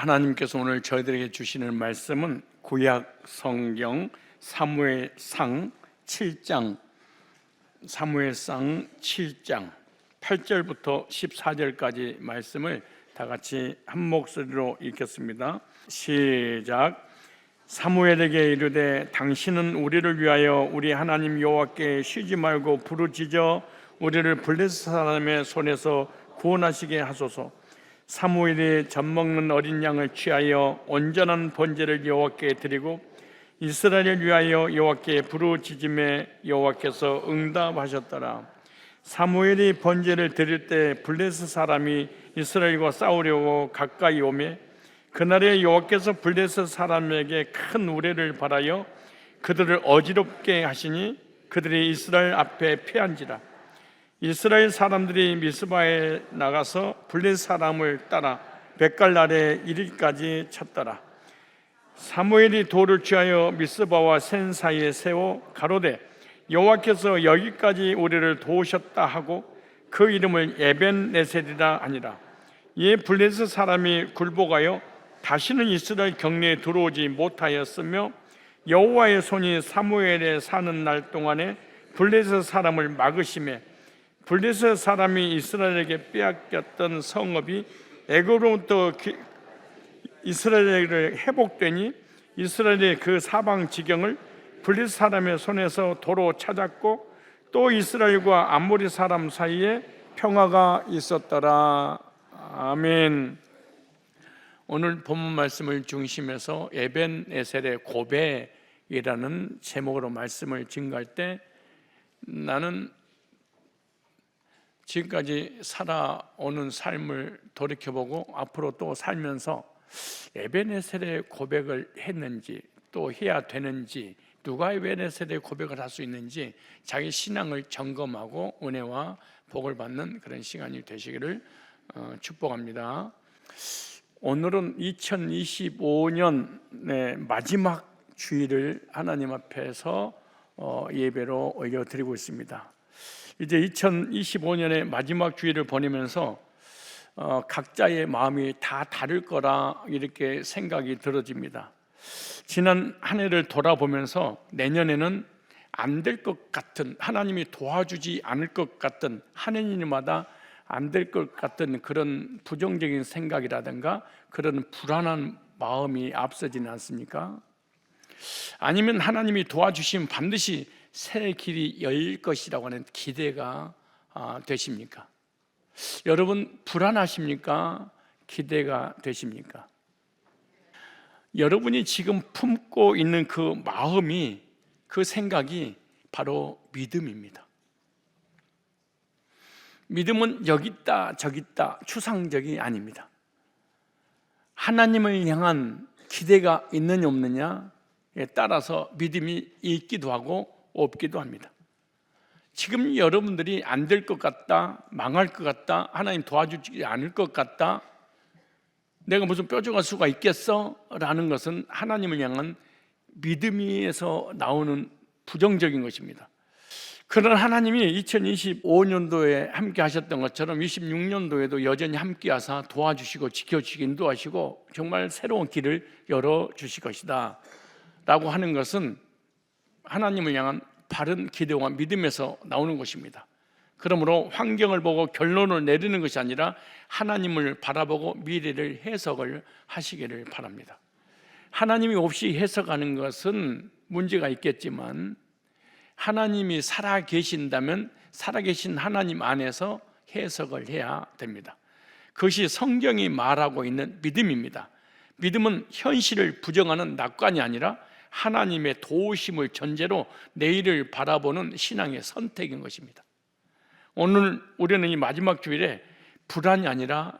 하나님께서 오늘 저희들에게 주시는 말씀은 구약 성경 사무엘상 7장 8절부터 14절까지 말씀을 다 같이 한 목소리로 읽겠습니다. 시작. 사무엘에게 이르되 당신은 우리를 위하여 우리 하나님 여호와께 쉬지 말고 부르짖어 우리를 블레셋 사람의 손에서 구원하시게 하소서. 사무엘이 젖먹는 어린 양을 취하여 온전한 번제를 여호와께 드리고 이스라엘을 위하여 여호와께 부르짖음에 여호와께서 응답하셨더라. 사무엘이 번제를 드릴 때 블레셋 사람이 이스라엘과 싸우려고 가까이 오매 그날에 여호와께서 블레셋 사람에게 큰 우레를 발하여 그들을 어지럽게 하시니 그들이 이스라엘 앞에 패한지라. 이스라엘 사람들이 미스바에 나가서 블레셋 사람을 따라 벳갈 아래 이르기까지 쳤더라. 사무엘이 돌을 취하여 미스바와 센 사이에 세워 가로되 여호와께서 여기까지 우리를 도우셨다 하고 그 이름을 에벤네셀이라 하니라. 이에 블레셋 사람이 굴복하여 다시는 이스라엘 경내에 들어오지 못하였으며 여호와의 손이 사무엘에 사는 날 동안에 블레셋 사람을 막으심에 블레셋 사람이 이스라엘에게 빼앗겼던 성읍이 애굽으로부터 이스라엘에게 회복되니 이스라엘의 그 사방 지경을 블레셋 사람의 손에서 도로 찾았고 또 이스라엘과 아모리 사람 사이에 평화가 있었더라. 아멘. 오늘 본문 말씀을 중심해서 에벤에셀의 고백이라는 제목으로 말씀을 증거할 때 나는 지금까지 살아오는 삶을 돌이켜보고 앞으로 또 살면서 에벤에셀의 고백을 했는지 또 해야 되는지 누가 에벤에셀의 고백을 할 수 있는지 자기 신앙을 점검하고 은혜와 복을 받는 그런 시간이 되시기를 축복합니다. 오늘은 2025년의 마지막 주일을 하나님 앞에서 예배로 올려드리고 있습니다. 이제 2025년의 마지막 주일을 보내면서 각자의 마음이 다 다를 거라 이렇게 생각이 들어집니다. 지난 한 해를 돌아보면서 내년에는 안 될 것 같은, 하나님이 도와주지 않을 것 같은, 한 해마다 안 될 것 같은 그런 부정적인 생각이라든가 그런 불안한 마음이 앞서지는 않습니까? 아니면 하나님이 도와주시면 반드시 새 길이 열릴 것이라고 하는 기대가 되십니까? 여러분 불안하십니까? 기대가 되십니까? 여러분이 지금 품고 있는 그 마음이, 그 생각이 바로 믿음입니다. 믿음은 여기 있다 저기 있다 추상적이 아닙니다. 하나님을 향한 기대가 있느냐 없느냐에 따라서 믿음이 있기도 하고 없기도 합니다. 지금 여러분들이 안 될 것 같다, 망할 것 같다, 하나님 도와주지 않을 것 같다, 내가 무슨 뾰족할 수가 있겠어? 라는 것은 하나님을 향한 믿음에서 나오는 부정적인 것입니다. 그러나 하나님이 2025년도에 함께 하셨던 것처럼 26년도에도 여전히 함께 하사 도와주시고 지켜주시고 인도하시고 정말 새로운 길을 열어주실 것이다 라고 하는 것은 하나님을 향한 바른 기대와 믿음에서 나오는 것입니다. 그러므로 환경을 보고 결론을 내리는 것이 아니라 하나님을 바라보고 미래를 해석을 하시기를 바랍니다. 하나님이 없이 해석하는 것은 문제가 있겠지만 하나님이 살아계신다면 살아계신 하나님 안에서 해석을 해야 됩니다. 그것이 성경이 말하고 있는 믿음입니다. 믿음은 현실을 부정하는 낙관이 아니라 하나님의 도우심을 전제로 내일을 바라보는 신앙의 선택인 것입니다. 오늘 우리는 이 마지막 주일에 불안이 아니라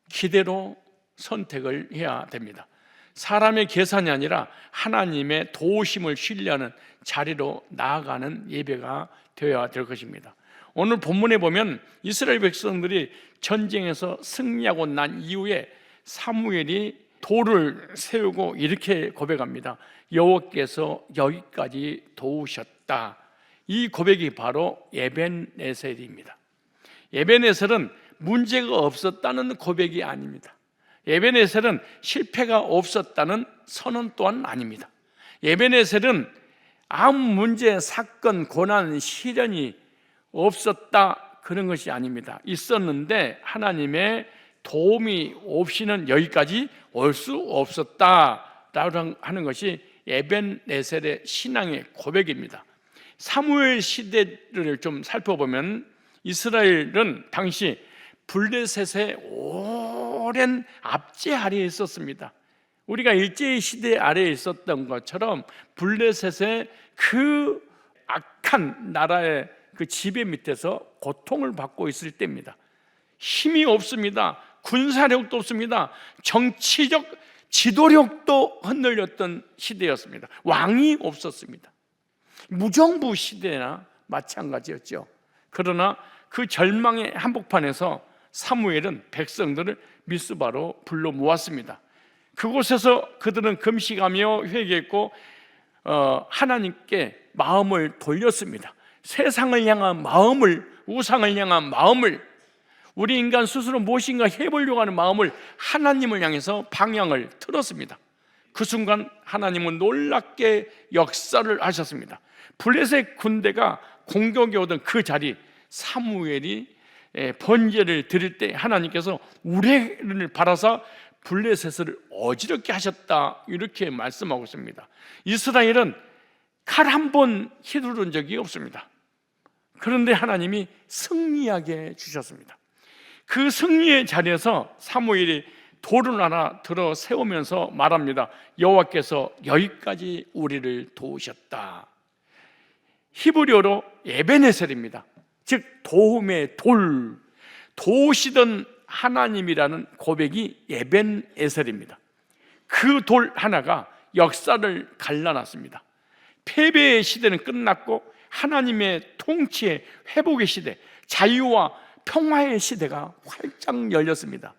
기대로 선택을 해야 됩니다. 사람의 계산이 아니라 하나님의 도우심을 신뢰하는 자리로 나아가는 예배가 되어야 될 것입니다. 오늘 본문에 보면 이스라엘 백성들이 전쟁에서 승리하고 난 이후에 사무엘이 돌을 세우고 이렇게 고백합니다. 여호와께서 여기까지 도우셨다. 이 고백이 바로 에벤에셀입니다. 에벤에셀은 문제가 없었다는 고백이 아닙니다. 에벤에셀은 실패가 없었다는 선언 또한 아닙니다. 에벤에셀은 아무 문제, 사건, 고난, 시련이 없었다 그런 것이 아닙니다. 있었는데 하나님의 도움이 없이는 여기까지 올 수 없었다라고 하는 것이 에벤에셀의 신앙의 고백입니다. 사무엘 시대를 좀 살펴보면 이스라엘은 당시 블레셋의 오랜 압제 아래에 있었습니다. 우리가 일제의 시대 아래에 있었던 것처럼 블레셋의 그 악한 나라의 그 지배 밑에서 고통을 받고 있을 때입니다. 힘이 없습니다. 군사력도 없습니다. 정치적 지도력도 흔들렸던 시대였습니다. 왕이 없었습니다. 무정부 시대나 마찬가지였죠. 그러나 그 절망의 한복판에서 사무엘은 백성들을 미스바로 불러 모았습니다. 그곳에서 그들은 금식하며 회개했고 하나님께 마음을 돌렸습니다. 세상을 향한 마음을, 우상을 향한 마음을, 우리 인간 스스로 무엇인가 해보려고 하는 마음을 하나님을 향해서 방향을 틀었습니다. 그 순간 하나님은 놀랍게 역사를 하셨습니다. 블레셋 군대가 공격이 오던 그 자리, 사무엘이 번제를 드릴 때 하나님께서 우레를 발하사 블레셋을 어지럽게 하셨다, 이렇게 말씀하고 있습니다. 이스라엘은 칼 한 번 휘두른 적이 없습니다. 그런데 하나님이 승리하게 주셨습니다. 그 승리의 자리에서 사무엘이 돌을 하나 들어 세우면서 말합니다. 여호와께서 여기까지 우리를 도우셨다. 히브리어로 에벤에셀입니다. 즉 도움의 돌, 도우시던 하나님이라는 고백이 에벤에셀입니다. 그 돌 하나가 역사를 갈라놨습니다. 패배의 시대는 끝났고 하나님의 통치의 회복의 시대, 자유와 평화의 시대가 활짝 열렸습니다.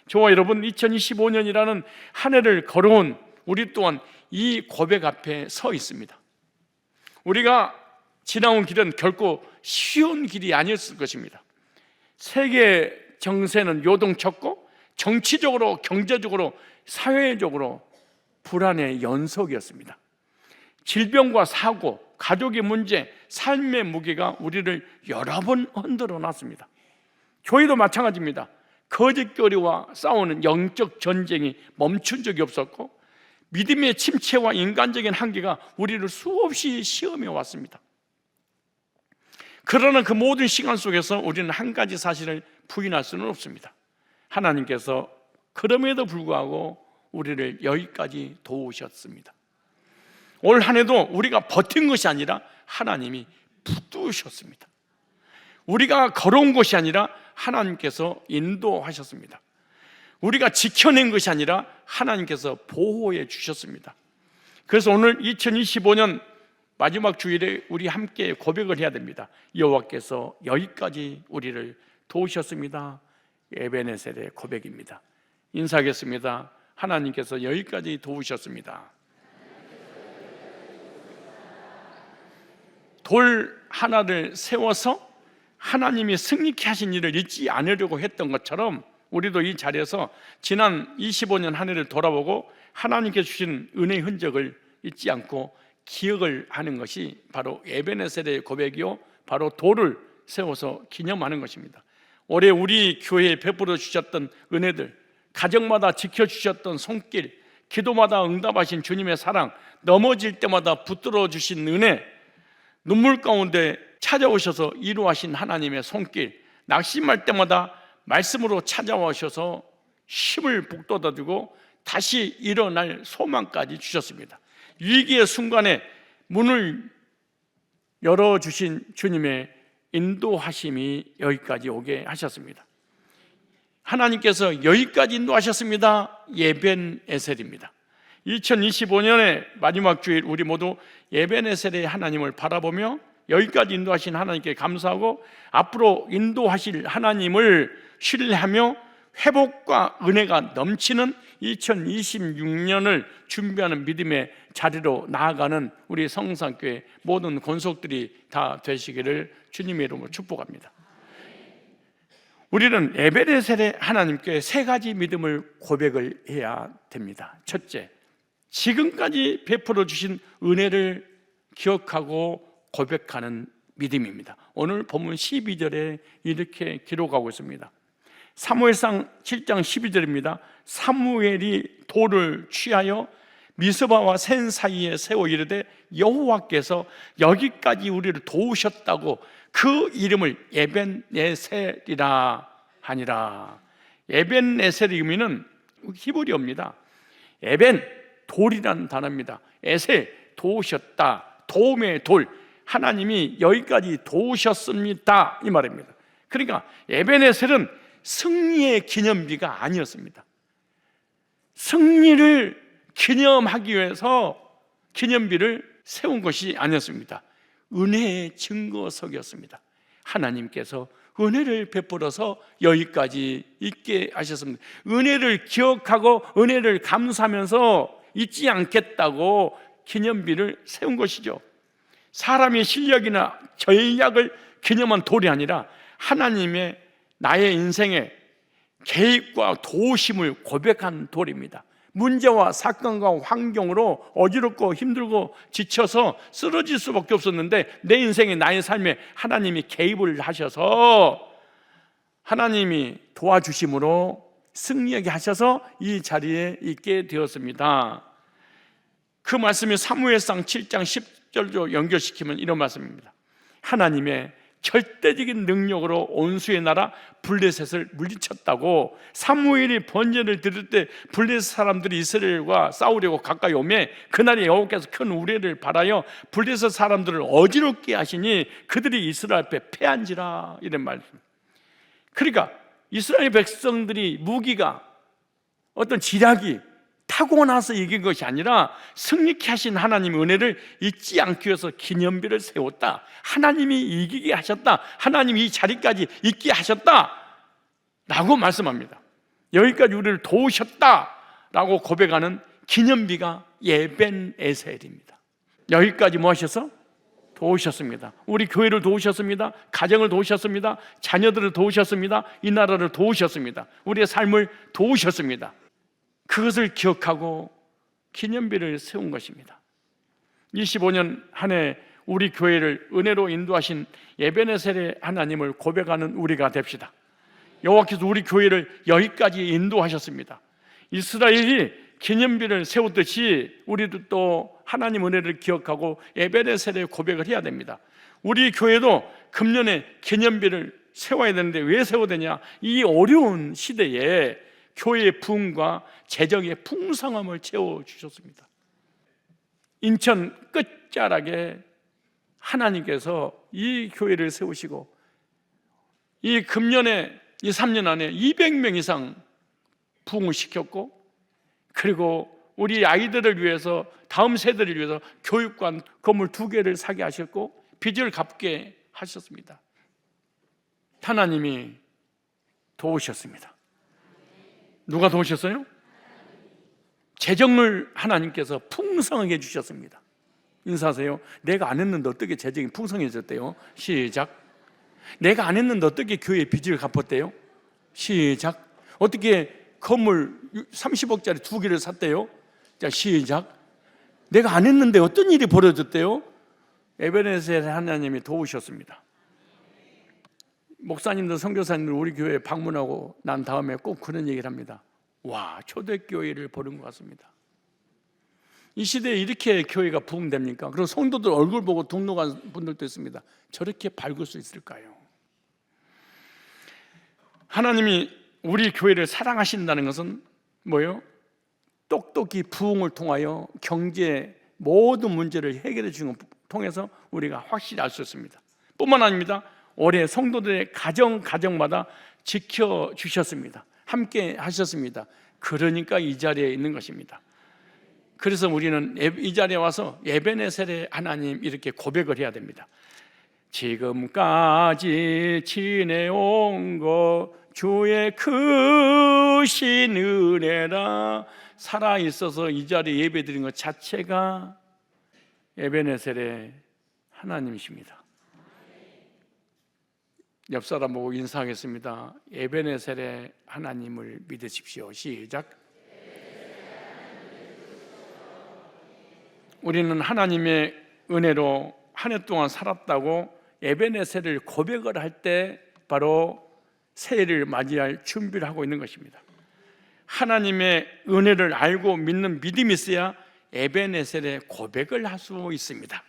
저와 여러분, 2025년이라는 한 해를 걸어온 우리 또한 이 고백 앞에 서 있습니다. 우리가 지나온 길은 결코 쉬운 길이 아니었을 것입니다. 세계 정세는 요동쳤고 정치적으로, 경제적으로, 사회적으로 불안의 연속이었습니다. 질병과 사고, 가족의 문제, 삶의 무게가 우리를 여러 번 흔들어 놨습니다. 교회도 마찬가지입니다. 거짓교리와 싸우는 영적 전쟁이 멈춘 적이 없었고 믿음의 침체와 인간적인 한계가 우리를 수없이 시험해 왔습니다. 그러나 그 모든 시간 속에서 우리는 한 가지 사실을 부인할 수는 없습니다. 하나님께서 그럼에도 불구하고 우리를 여기까지 도우셨습니다. 올 한 해도 우리가 버틴 것이 아니라 하나님이 붙드셨습니다. 우리가 걸어온 것이 아니라 하나님께서 인도하셨습니다. 우리가 지켜낸 것이 아니라 하나님께서 보호해 주셨습니다. 그래서 오늘 2025년 마지막 주일에 우리 함께 고백을 해야 됩니다. 여호와께서 여기까지 우리를 도우셨습니다. 에벤에셀의 고백입니다. 인사하겠습니다. 하나님께서 여기까지 도우셨습니다. 돌 하나를 세워서 하나님이 승리케 하신 일을 잊지 않으려고 했던 것처럼 우리도 이 자리에서 지난 25년 한 해를 돌아보고 하나님께 주신 은혜의 흔적을 잊지 않고 기억을 하는 것이 바로 에벤에셀의 고백이요, 바로 돌을 세워서 기념하는 것입니다. 올해 우리 교회에 베풀어 주셨던 은혜들, 가정마다 지켜주셨던 손길, 기도마다 응답하신 주님의 사랑, 넘어질 때마다 붙들어 주신 은혜, 눈물 가운데 찾아오셔서 이루하신 하나님의 손길, 낙심할 때마다 말씀으로 찾아오셔서 힘을 북돋아주고 다시 일어날 소망까지 주셨습니다. 위기의 순간에 문을 열어주신 주님의 인도하심이 여기까지 오게 하셨습니다. 하나님께서 여기까지 인도하셨습니다. 에벤에셀입니다. 2025년의 마지막 주일 우리 모두 에벤에셀의 하나님을 바라보며 여기까지 인도하신 하나님께 감사하고 앞으로 인도하실 하나님을 신뢰하며 회복과 은혜가 넘치는 2026년을 준비하는 믿음의 자리로 나아가는 우리 성산교회 모든 권속들이 다 되시기를 주님의 이름으로 축복합니다. 우리는 에베네셀의 하나님께 세 가지 믿음을 고백을 해야 됩니다. 첫째, 지금까지 베풀어 주신 은혜를 기억하고 고백하는 믿음입니다. 오늘 본문 12절에 이렇게 기록하고 있습니다. 사무엘상 7장 12절입니다. 사무엘이 돌을 취하여 미스바와 센 사이에 세워 이르되 여호와께서 여기까지 우리를 도우셨다고 그 이름을 에벤에셀이라 하니라. 에벤에셀의 의미는 히브리어입니다. 에벤, 돌이라는 단어입니다. 에셀, 도우셨다, 도움의 돌, 하나님이 여기까지 도우셨습니다, 이 말입니다. 그러니까 에벤에셀은 승리의 기념비가 아니었습니다. 승리를 기념하기 위해서 기념비를 세운 것이 아니었습니다. 은혜의 증거석이었습니다. 하나님께서 은혜를 베풀어서 여기까지 있게 하셨습니다. 은혜를 기억하고 은혜를 감사하면서 잊지 않겠다고 기념비를 세운 것이죠. 사람의 실력이나 전략을 기념한 돌이 아니라 하나님의 나의 인생의 계획과 도우심을 고백한 돌입니다. 문제와 사건과 환경으로 어지럽고 힘들고 지쳐서 쓰러질 수밖에 없었는데 내 인생에 나의 삶에 하나님이 개입을 하셔서 하나님이 도와주심으로 승리하게 하셔서 이 자리에 있게 되었습니다. 그 말씀이 사무엘상 7장 10절로 연결시키면 이런 말씀입니다. 하나님의 절대적인 능력으로 온수의 나라 블레셋을 물리쳤다고 사무엘이 번제를 드릴 때 블레셋 사람들이 이스라엘과 싸우려고 가까이 오매 그날에 여호와께서 큰 우레를 발하여 블레셋 사람들을 어지럽게 하시니 그들이 이스라엘 앞에 패한지라, 이런 말씀. 그러니까 이스라엘 백성들이 무기가 어떤 지략이 타고나서 이긴 것이 아니라 승리케 하신 하나님의 은혜를 잊지 않기 위해서 기념비를 세웠다. 하나님이 이기게 하셨다. 하나님이 이 자리까지 있게 하셨다 라고 말씀합니다. 여기까지 우리를 도우셨다 라고 고백하는 기념비가 에벤에셀입니다. 여기까지 뭐 하셔서? 도우셨습니다. 우리 교회를 도우셨습니다. 가정을 도우셨습니다. 자녀들을 도우셨습니다. 이 나라를 도우셨습니다. 우리의 삶을 도우셨습니다. 그것을 기억하고 기념비를 세운 것입니다. 25년 한 해 우리 교회를 은혜로 인도하신 에베네셀의 하나님을 고백하는 우리가 됩시다. 여호와께서 우리 교회를 여기까지 인도하셨습니다. 이스라엘이 기념비를 세웠듯이 우리도 또 하나님 은혜를 기억하고 에베네셀의 고백을 해야 됩니다. 우리 교회도 금년에 기념비를 세워야 되는데 왜 세워야 되냐? 이 어려운 시대에 교회의 부흥과 재정의 풍성함을 채워주셨습니다. 인천 끝자락에 하나님께서 이 교회를 세우시고 이 금년에 이 3년 안에 200명 이상 부흥을 시켰고, 그리고 우리 아이들을 위해서, 다음 세대를 위해서 교육관 건물 2개를 사게 하셨고 빚을 갚게 하셨습니다. 하나님이 도우셨습니다. 누가 도우셨어요? 재정을 하나님께서 풍성하게 주셨습니다. 인사하세요. 내가 안 했는데 어떻게 재정이 풍성해졌대요? 시작. 내가 안 했는데 어떻게 교회 빚을 갚았대요? 시작. 어떻게 건물 30억짜리 2개를 샀대요? 자, 시작. 내가 안 했는데 어떤 일이 벌어졌대요? 에베네셀 하나님이 도우셨습니다. 목사님들, 선교사님들 우리 교회에 방문하고 난 다음에 꼭 그런 얘기를 합니다. 와, 초대교회를 보는 것 같습니다. 이 시대에 이렇게 교회가 부흥됩니까? 그리고 성도들 얼굴 보고 등록한 분들도 있습니다. 저렇게 밝을 수 있을까요? 하나님이 우리 교회를 사랑하신다는 것은 뭐예요? 똑똑히 부흥을 통하여 경제 모든 문제를 해결해 주는 것을 통해서 우리가 확실히 알 수 있습니다. 뿐만 아닙니다. 올해 성도들의 가정마다 지켜주셨습니다. 함께 하셨습니다. 그러니까 이 자리에 있는 것입니다. 그래서 우리는 이 자리에 와서 에베네셀의 하나님 이렇게 고백을 해야 됩니다. 지금까지 지내온 것 주의 크신 은혜라. 살아있어서 이 자리에 예배드린 것 자체가 에베네셀의 하나님이십니다. 옆 사람 보고 인사하겠습니다. 에베네셀의 하나님을 믿으십시오. 시작. 우리는 하나님의 은혜로 한 해 동안 살았다고 에베네셀을 고백을 할 때 바로 새해를 맞이할 준비를 하고 있는 것입니다. 하나님의 은혜를 알고 믿는 믿음이 있어야 에베네셀의 고백을 할 수 있습니다.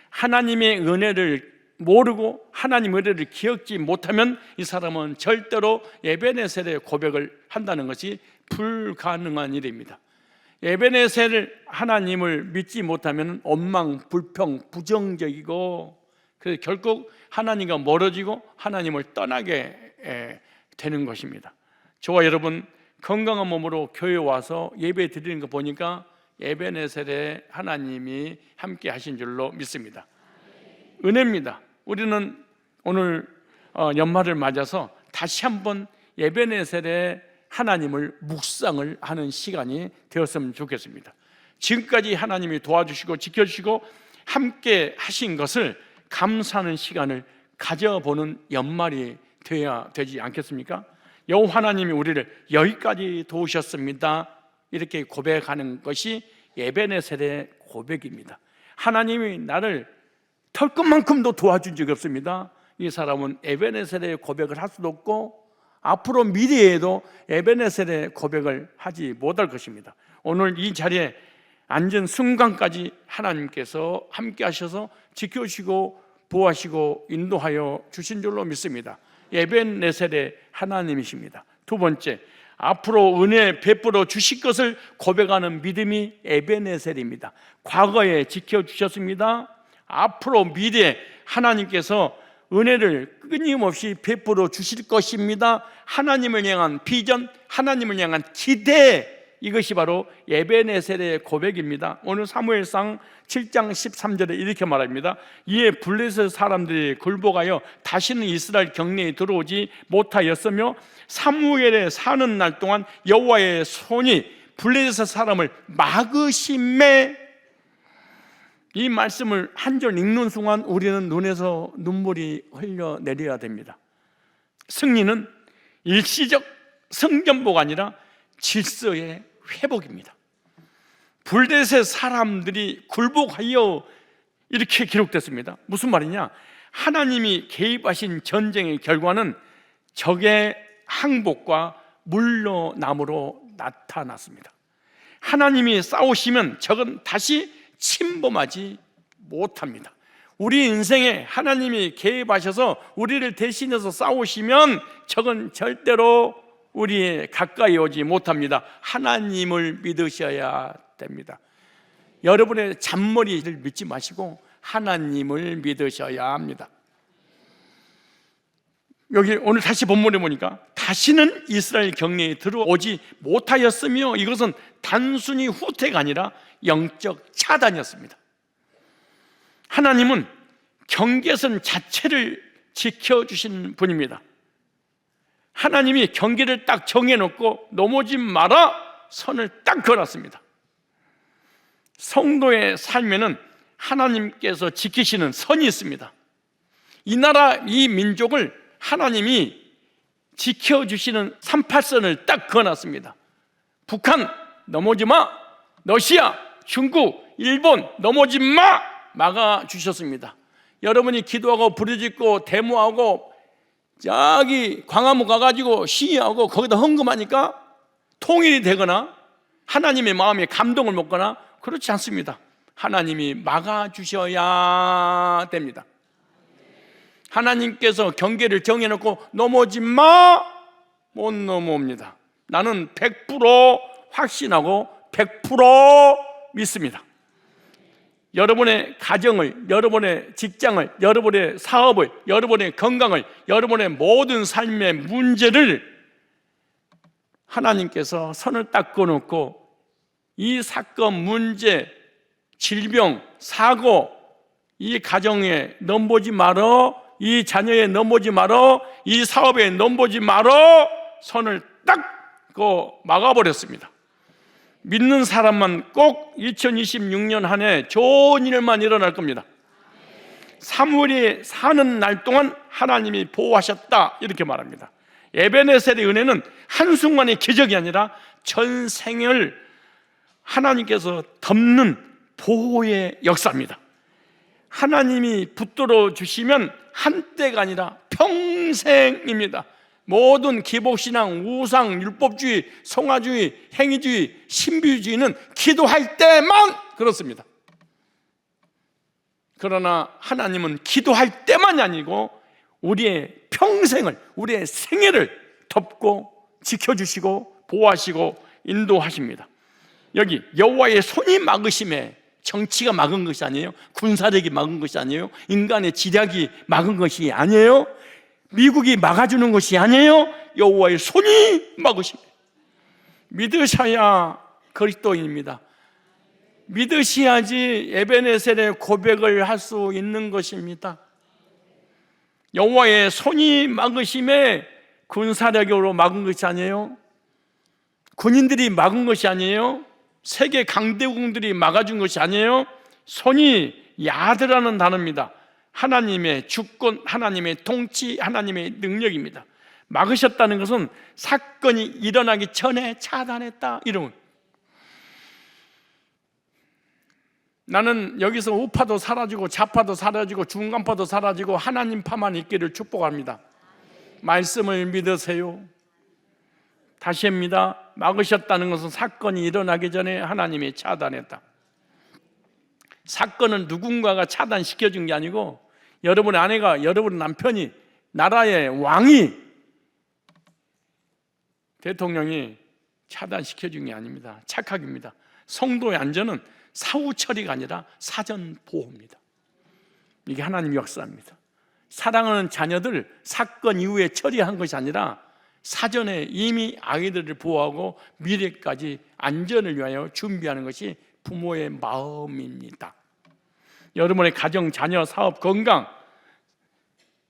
하나님의 은혜를 모르고 하나님의 은혜를 기억지 못하면 이 사람은 절대로 에베네셀의 고백을 한다는 것이 불가능한 일입니다. 에베네셀 하나님을 믿지 못하면 원망, 불평, 부정적이고 그래서 결국 하나님과 멀어지고 하나님을 떠나게 되는 것입니다. 저와 여러분 건강한 몸으로 교회에 와서 예배 드리는 거 보니까 에베네셀의 하나님이 함께 하신 줄로 믿습니다. 은혜입니다. 우리는 오늘 연말을 맞아서 다시 한번 에베네셀의 하나님을 묵상을 하는 시간이 되었으면 좋겠습니다. 지금까지 하나님이 도와주시고 지켜주시고 함께 하신 것을 감사하는 시간을 가져보는 연말이 되어야 되지 않겠습니까? 여호와 하나님이 우리를 여기까지 도우셨습니다. 이렇게 고백하는 것이 에베네셀의 고백입니다. 하나님이 나를 털끝만큼도 도와준 적이 없습니다. 이 사람은 에베네셀의 고백을 할 수도 없고 앞으로 미래에도 에베네셀의 고백을 하지 못할 것입니다. 오늘 이 자리에 앉은 순간까지 하나님께서 함께 하셔서 지켜주시고 보호하시고 인도하여 주신 줄로 믿습니다. 에베네셀의 하나님이십니다. 두 번째, 앞으로 은혜 베풀어 주실 것을 고백하는 믿음이 에베네셀입니다. 과거에 지켜주셨습니다. 앞으로 미래에 하나님께서 은혜를 끊임없이 베풀어 주실 것입니다. 하나님을 향한 비전, 하나님을 향한 기대, 이것이 바로 에베네셀의 고백입니다. 오늘 사무엘상 7장 13절에 이렇게 말합니다. 이에 블레셋 사람들이 굴복하여 다시는 이스라엘 경내에 들어오지 못하였으며 사무엘에 사는 날 동안 여호와의 손이 블레셋 사람을 막으심에, 이 말씀을 한 절 읽는 순간 우리는 눈에서 눈물이 흘러내려야 됩니다. 승리는 일시적 성전보가 아니라 질서의 회복입니다. 블레셋 사람들이 굴복하여 이렇게 기록됐습니다. 무슨 말이냐? 하나님이 개입하신 전쟁의 결과는 적의 항복과 물러남으로 나타났습니다. 하나님이 싸우시면 적은 다시 침범하지 못합니다. 우리 인생에 하나님이 개입하셔서 우리를 대신해서 싸우시면 적은 절대로 우리에 가까이 오지 못합니다. 하나님을 믿으셔야 됩니다. 여러분의 잔머리를 믿지 마시고 하나님을 믿으셔야 합니다. 여기 오늘 다시 본문에 보니까 다시는 이스라엘 경내에 들어오지 못하였으며, 이것은 단순히 후퇴가 아니라 영적 차단이었습니다. 하나님은 경계선 자체를 지켜주신 분입니다. 하나님이 경계를 딱 정해놓고 넘어지 마라 선을 딱 그어놨습니다. 성도의 삶에는 하나님께서 지키시는 선이 있습니다. 이 나라, 이 민족을 하나님이 지켜주시는 38선을 딱 그어놨습니다. 북한 넘어지 마, 러시아, 중국, 일본 넘어지 마, 막아주셨습니다. 여러분이 기도하고 부르짖고 데모하고 저기 광화문 가가지고 시위하고 거기다 헌금하니까 통일이 되거나 하나님의 마음에 감동을 먹거나 그렇지 않습니다. 하나님이 막아주셔야 됩니다. 하나님께서 경계를 정해놓고 넘어지 마, 못 넘어옵니다. 나는 100% 확신하고 100% 믿습니다. 여러분의 가정을, 여러분의 직장을, 여러분의 사업을, 여러분의 건강을, 여러분의 모든 삶의 문제를 하나님께서 선을 딱 그어놓고 이 사건, 문제, 질병, 사고, 이 가정에 넘보지 말어, 이 자녀에 넘보지 말어, 이 사업에 넘보지 말어 선을 딱 그어 막아버렸습니다. 믿는 사람만 꼭 2026년 한 해 좋은 일만 일어날 겁니다. 사무엘이 사는 날 동안 하나님이 보호하셨다 이렇게 말합니다. 에베네셀의 은혜는 한순간의 기적이 아니라 전생을 하나님께서 덮는 보호의 역사입니다. 하나님이 붙들어 주시면 한때가 아니라 평생입니다. 모든 기복신앙, 우상, 율법주의, 성화주의, 행위주의, 신비주의는 기도할 때만 그렇습니다. 그러나 하나님은 기도할 때만이 아니고 우리의 평생을, 우리의 생애를 덮고 지켜주시고 보호하시고 인도하십니다. 여기 여호와의 손이 막으심에 정치가 막은 것이 아니에요. 군사력이 막은 것이 아니에요. 인간의 지략이 막은 것이 아니에요. 미국이 막아주는 것이 아니에요. 여호와의 손이 막으십니다. 믿으셔야 그리스도인입니다. 믿으셔야지 에베네셀의 고백을 할 수 있는 것입니다. 여호와의 손이 막으심에 군사력으로 막은 것이 아니에요. 군인들이 막은 것이 아니에요. 세계 강대국들이 막아준 것이 아니에요. 손이 야드라는 단어입니다. 하나님의 주권, 하나님의 통치, 하나님의 능력입니다. 막으셨다는 것은 사건이 일어나기 전에 차단했다 이런. 나는 여기서 우파도 사라지고 좌파도 사라지고 중간파도 사라지고 하나님파만 있기를 축복합니다. 말씀을 믿으세요. 다시 합니다. 막으셨다는 것은 사건이 일어나기 전에 하나님이 차단했다. 사건은 누군가가 차단시켜준 게 아니고 여러분의 아내가, 여러분의 남편이, 나라의 왕이, 대통령이 차단시켜준 게 아닙니다. 착각입니다. 성도의 안전은 사후 처리가 아니라 사전 보호입니다. 이게 하나님의 역사입니다. 사랑하는 자녀들 사건 이후에 처리한 것이 아니라 사전에 이미 아이들을 보호하고 미래까지 안전을 위하여 준비하는 것이 부모의 마음입니다. 여러분의 가정, 자녀, 사업, 건강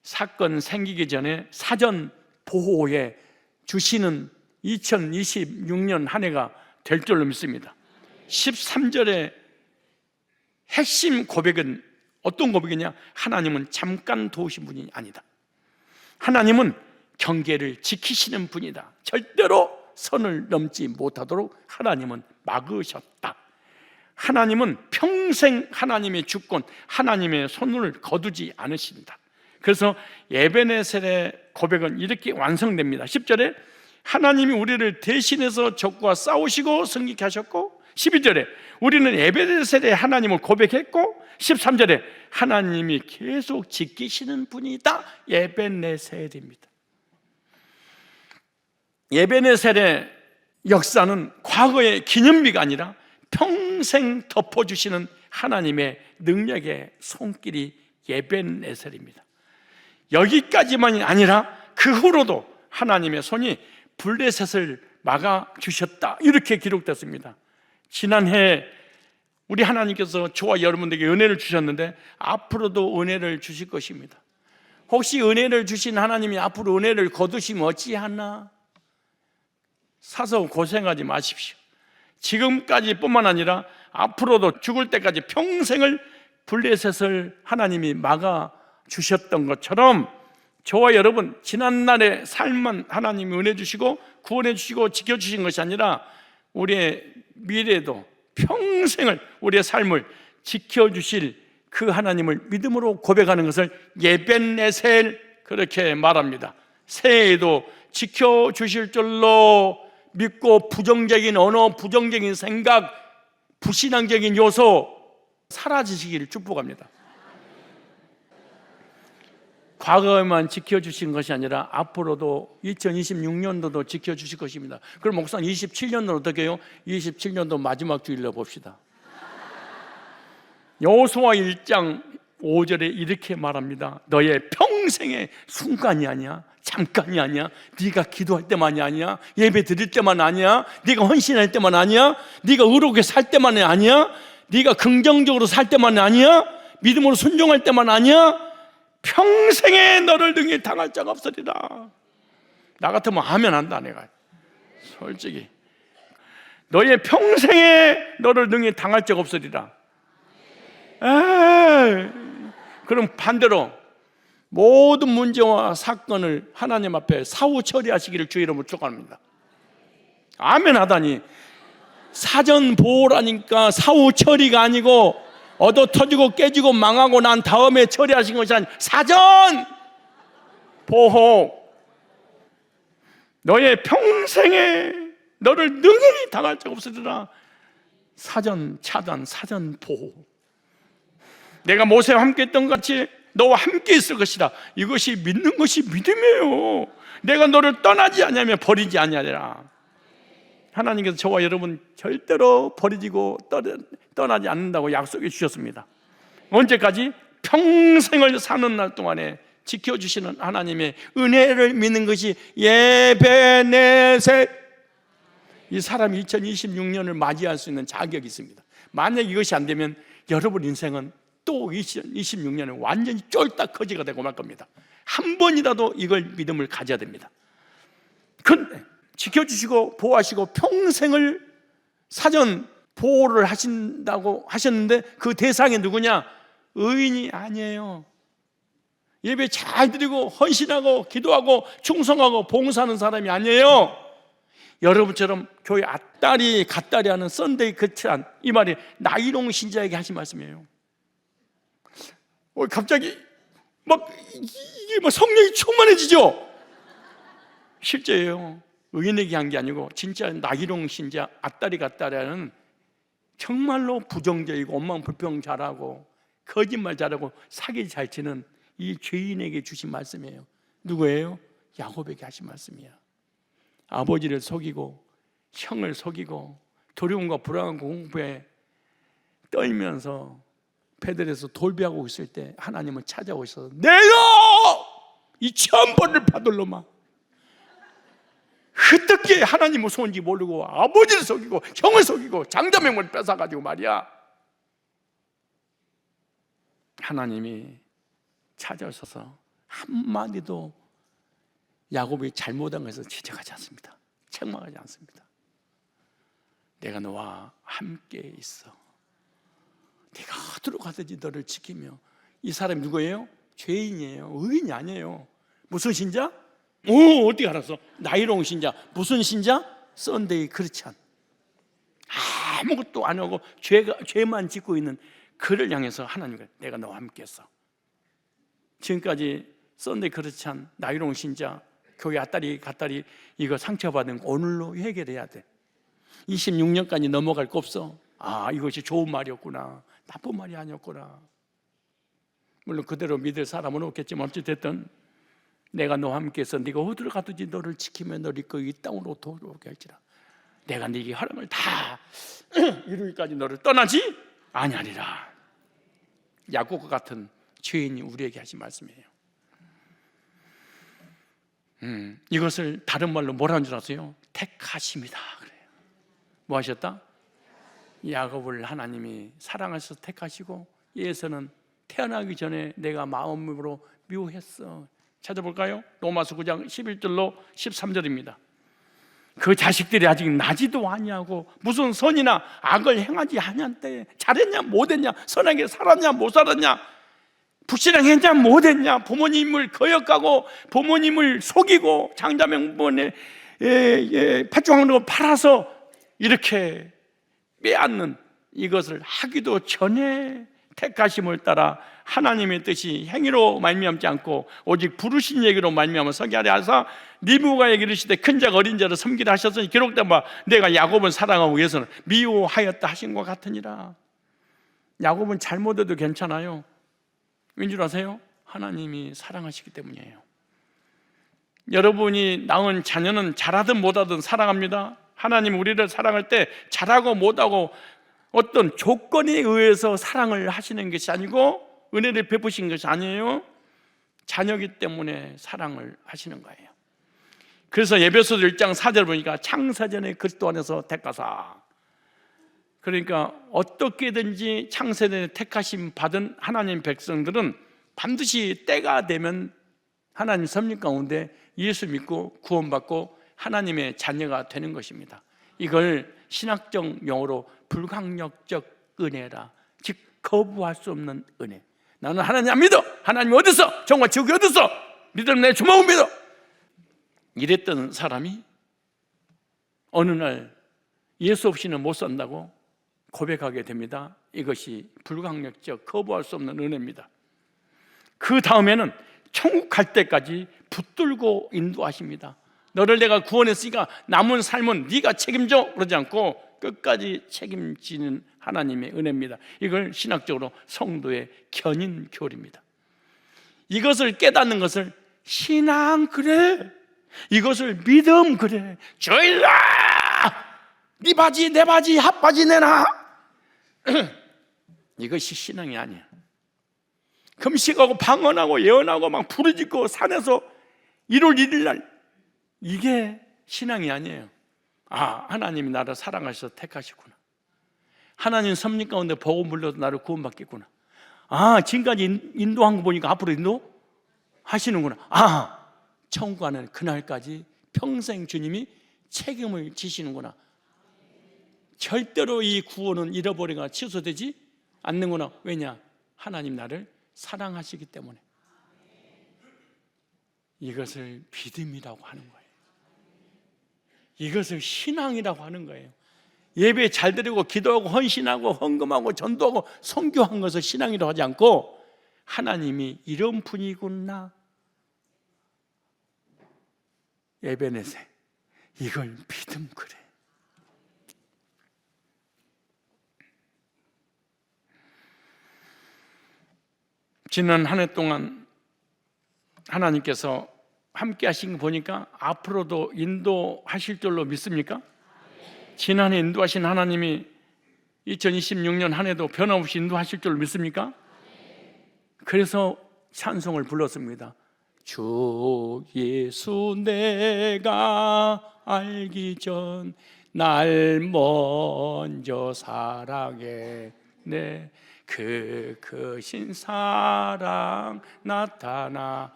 사건 생기기 전에 사전 보호해 주시는 2026년 한 해가 될 줄로 믿습니다. 13절의 핵심 고백은 어떤 고백이냐? 하나님은 잠깐 도우신 분이 아니다. 하나님은 경계를 지키시는 분이다. 절대로 선을 넘지 못하도록 하나님은 막으셨다. 하나님은 평생 하나님의 주권, 하나님의 손을 거두지 않으신다. 그래서 에베네셀의 고백은 이렇게 완성됩니다. 10절에 하나님이 우리를 대신해서 적과 싸우시고 승리케 하셨고, 12절에 우리는 에베네셀의 하나님을 고백했고, 13절에 하나님이 계속 지키시는 분이다. 에베네셀입니다. 에베네셀의 역사는 과거의 기념비가 아니라 평생 덮어주시는 하나님의 능력의 손길이 에베네셀입니다. 여기까지만이 아니라 그 후로도 하나님의 손이 블레셋을 막아주셨다 이렇게 기록됐습니다. 지난해 우리 하나님께서 저와 여러분들에게 은혜를 주셨는데 앞으로도 은혜를 주실 것입니다. 혹시 은혜를 주신 하나님이 앞으로 은혜를 거두시면 어찌하나? 사서 고생하지 마십시오. 지금까지 뿐만 아니라 앞으로도 죽을 때까지 평생을 블레셋을 하나님이 막아주셨던 것처럼 저와 여러분 지난날의 삶만 하나님이 은혜 주시고 구원해 주시고 지켜주신 것이 아니라 우리의 미래도 평생을 우리의 삶을 지켜주실 그 하나님을 믿음으로 고백하는 것을 에벤네셀 그렇게 말합니다. 새해에도 지켜주실 줄로 믿고 부정적인 언어, 부정적인 생각, 불신앙적인 요소 사라지시기를 축복합니다. 과거에만 지켜주신 것이 아니라 앞으로도 2026년도도 지켜주실 것입니다. 그럼 목사님 27년도는 어떻게 해요? 27년도 마지막 주일로 봅시다. 여호수아 1장 5절에 이렇게 말합니다. 너의 평생의 순간이 아니야, 잠깐이 아니야, 네가 기도할 때만이 아니야, 예배 드릴 때만 아니야, 네가 헌신할 때만 아니야, 네가 의롭게 살 때만이 아니야, 네가 긍정적으로 살 때만 아니야, 믿음으로 순종할 때만 아니야, 평생에 너를 등에 당할 자가 없으리라. 나 같으면 하면 한다. 내가 솔직히 너의 평생에 너를 등에 당할 자가 없으리라. 그럼 반대로 모든 문제와 사건을 하나님 앞에 사후 처리하시기를 주의 이름으로 축원합니다. 아멘 하다니, 사전 보호라니까 사후 처리가 아니고 얻어 터지고 깨지고 망하고 난 다음에 처리하신 것이 아니라 사전 보호. 너의 평생에 너를 능히 당할 적 없으리라. 사전 차단, 사전 보호. 내가 모세와 함께 했던 것 같이 너와 함께 있을 것이다. 이것이 믿는 것이 믿음이에요. 내가 너를 떠나지 않으면 버리지 아니하리라. 하나님께서 저와 여러분 절대로 버리고 떠나지 않는다고 약속해 주셨습니다. 언제까지? 평생을 사는 날 동안에 지켜주시는 하나님의 은혜를 믿는 것이 예배네세. 이 사람이 2026년을 맞이할 수 있는 자격이 있습니다. 만약 이것이 안 되면 여러분 인생은 또 2026년에 완전히 쫄딱 거지가 되고 말 겁니다. 한 번이라도 이걸 믿음을 가져야 됩니다. 근데 지켜주시고 보호하시고 평생을 사전 보호를 하신다고 하셨는데 그 대상이 누구냐? 의인이 아니에요. 예배 잘 드리고 헌신하고 기도하고 충성하고 봉사하는 사람이 아니에요. 여러분처럼 교회 앞다리 갓다리 하는 썬데이 크리스찬, 이 말이 나이롱 신자에게 하신 말씀이에요. 갑자기 이게 성령이 충만해지죠? 실제예요. 의인에게 한 게 아니고 진짜 나이롱 신자, 앞다리 갓다리 하는 정말로 부정적이고 원망 불평 잘하고 거짓말 잘하고 사기 잘 치는 이 죄인에게 주신 말씀이에요. 누구예요? 야곱에게 하신 말씀이야. 아버지를 속이고 형을 속이고 두려움과 불안한 공포에 떨면서 패들에서 돌비하고 있을 때 하나님은 찾아오셔서 내가 이 천벌을 받을 놈아, 어떻게 하나님 무서운지 모르고 아버지를 속이고 형을 속이고 장자명을 뺏어가지고 말이야. 하나님이 찾아오셔서 한마디도 야곱이 잘못한 것을 지적하지 않습니다. 책망하지 않습니다. 내가 너와 함께 있어. 네가 어디로 가든지 너를 지키며. 이 사람이 누구예요? 죄인이에요. 의인이 아니에요. 무슨 신자? 어떻게 알았어? 나이롱 신자. 무슨 신자? 썬데이 크리스찬. 아무것도 안 하고 죄만 짓고 있는 그를 향해서 하나님과 내가 너와 함께 했어. 지금까지 썬데이 크리스찬, 나이롱 신자, 교회 앞다리 갓다리 이거 상처받은 거 오늘로 해결해야 돼. 26년까지 넘어갈 거 없어. 이것이 좋은 말이었구나, 나쁜 말이 아니었구나. 물론 그대로 믿을 사람은 없겠지만 어찌됐든 내가 너와 함께해서 네가 어디로 가든지 너를 지키며 너를 이끌고 이 땅으로 돌아오게 할지라. 내가 네게 하라는 다 이루기까지 너를 떠나지 아니하리라. 야곱과 같은 죄인이 우리에게 하신 말씀이에요. 이것을 다른 말로 뭐라는 줄 아세요? 택하심이다 그래요. 뭐 하셨다? 야곱을 하나님이 사랑하셔서 택하시고 예서는 태어나기 전에 내가 마음으로 미워했어. 찾아볼까요? 로마서 9장 11절로 13절입니다. 그 자식들이 아직 나지도 아니하고 무슨 선이나 악을 행하지 아니한때 잘했냐 못했냐, 선하게 살았냐 못 살았냐, 불신앙했냐 못했냐, 부모님을 거역하고 부모님을 속이고 장자명분에 팥죽하는 팔아서 이렇게 빼앗는 이것을 하기도 전에 택하심을 따라 하나님의 뜻이 행위로 말미암지 않고 오직 부르신 얘기로 말미암아 서게 하려 하사 리브가에게 이르시되 큰 자가 어린 자를 섬기라 하셨으니 기록된 바 내가 야곱을 사랑하고 위해서는 미워하였다 하신 것 같으니라. 야곱은 잘못해도 괜찮아요. 왠줄 아세요? 하나님이 사랑하시기 때문이에요. 여러분이 낳은 자녀는 잘하든 못하든 사랑합니다. 하나님 우리를 사랑할 때 잘하고 못하고 어떤 조건에 의해서 사랑을 하시는 것이 아니고 은혜를 베푸신 것이 아니에요. 자녀이기 때문에 사랑을 하시는 거예요. 그래서 에베소서 1장 4절 보니까 창세전에 그리스도 안에서 택하사, 그러니까 어떻게든지 창세전에 택하심 받은 하나님 백성들은 반드시 때가 되면 하나님 섭리 가운데 예수 믿고 구원받고 하나님의 자녀가 되는 것입니다. 이걸 신학적 용어로 불강력적 은혜라, 즉 거부할 수 없는 은혜. 나는 하나님 안 믿어. 하나님 어딨어? 정말 지옥이 어딨어? 믿으면 내 주먹을 믿어. 이랬던 사람이 어느 날 예수 없이는 못 산다고 고백하게 됩니다. 이것이 불강력적 거부할 수 없는 은혜입니다. 그 다음에는 천국 갈 때까지 붙들고 인도하십니다. 너를 내가 구원했으니까 남은 삶은 네가 책임져 그러지 않고 끝까지 책임지는 하나님의 은혜입니다. 이걸 신학적으로 성도의 견인 교리입니다. 이것을 깨닫는 것을 신앙 그래, 이것을 믿음 그래, 주일아 네 바지 내 바지 핫바지 내놔 이것이 신앙이 아니야. 금식하고 방언하고 예언하고 막 부르짖고 산에서 1월 1일 날, 이게 신앙이 아니에요. 아, 하나님이 나를 사랑하셔서 택하시구나. 하나님 섭리 가운데 복음 불러서 나를 구원받겠구나. 아, 지금까지 인도한 거 보니까 앞으로 인도하시는구나. 아, 천국 가는 그날까지 평생 주님이 책임을 지시는구나. 절대로 이 구원은 잃어버리거나 취소되지 않는구나. 왜냐? 하나님 나를 사랑하시기 때문에. 이것을 믿음이라고 하는 거예요. 이것을 신앙이라고 하는 거예요. 예배 잘 드리고 기도하고 헌신하고 헌금하고 전도하고 선교한 것을 신앙이라고 하지 않고 하나님이 이런 분이구나. 에베네세, 이걸 믿음 그래. 지난 한 해 동안 하나님께서 함께 하신 거 보니까 앞으로도 인도하실 줄로 믿습니까? 지난해 인도하신 하나님이 2026년 한 해도 변함없이 인도하실 줄로 믿습니까? 그래서 찬송을 불렀습니다. 주 예수 내가 알기 전 날 먼저 사랑했네. 그 크신 사랑 나타나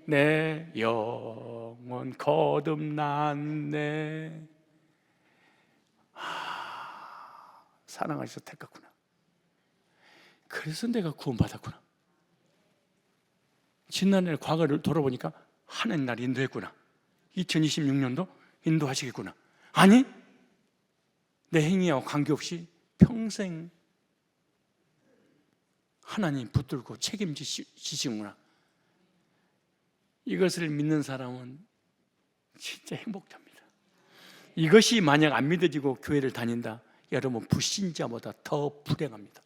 내 영혼 거듭났네. 사랑하셔서 택했구나. 그래서 내가 구원받았구나. 지난해 과거를 돌아보니까 하나님 날 인도했구나. 2026년도 인도하시겠구나. 아니, 내 행위와 관계없이 평생 하나님 붙들고 책임지시구나. 이것을 믿는 사람은 진짜 행복합니다. 이것이 만약 안 믿어지고 교회를 다닌다, 여러분 불신자보다 더 불행합니다.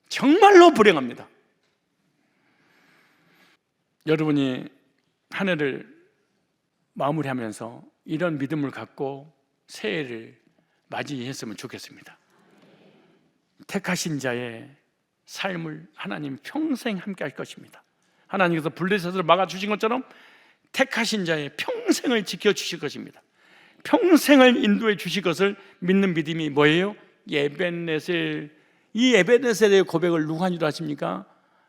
정말로 불행합니다. 여러분이 한 해를 마무리하면서 이런 믿음을 갖고 새해를 맞이했으면 좋겠습니다. 택하신 자의 삶을 하나님 평생 함께 할 것입니다. 하나님께서 블레셋을 막아주신 것처럼 택하신 자의 평생을 지켜주실 것입니다. 평생을 인도해 주실 것을 믿는 믿음이 뭐예요? 에벤네셀. 이 에벤네셀의 고백을 누가 한 줄 아십니까?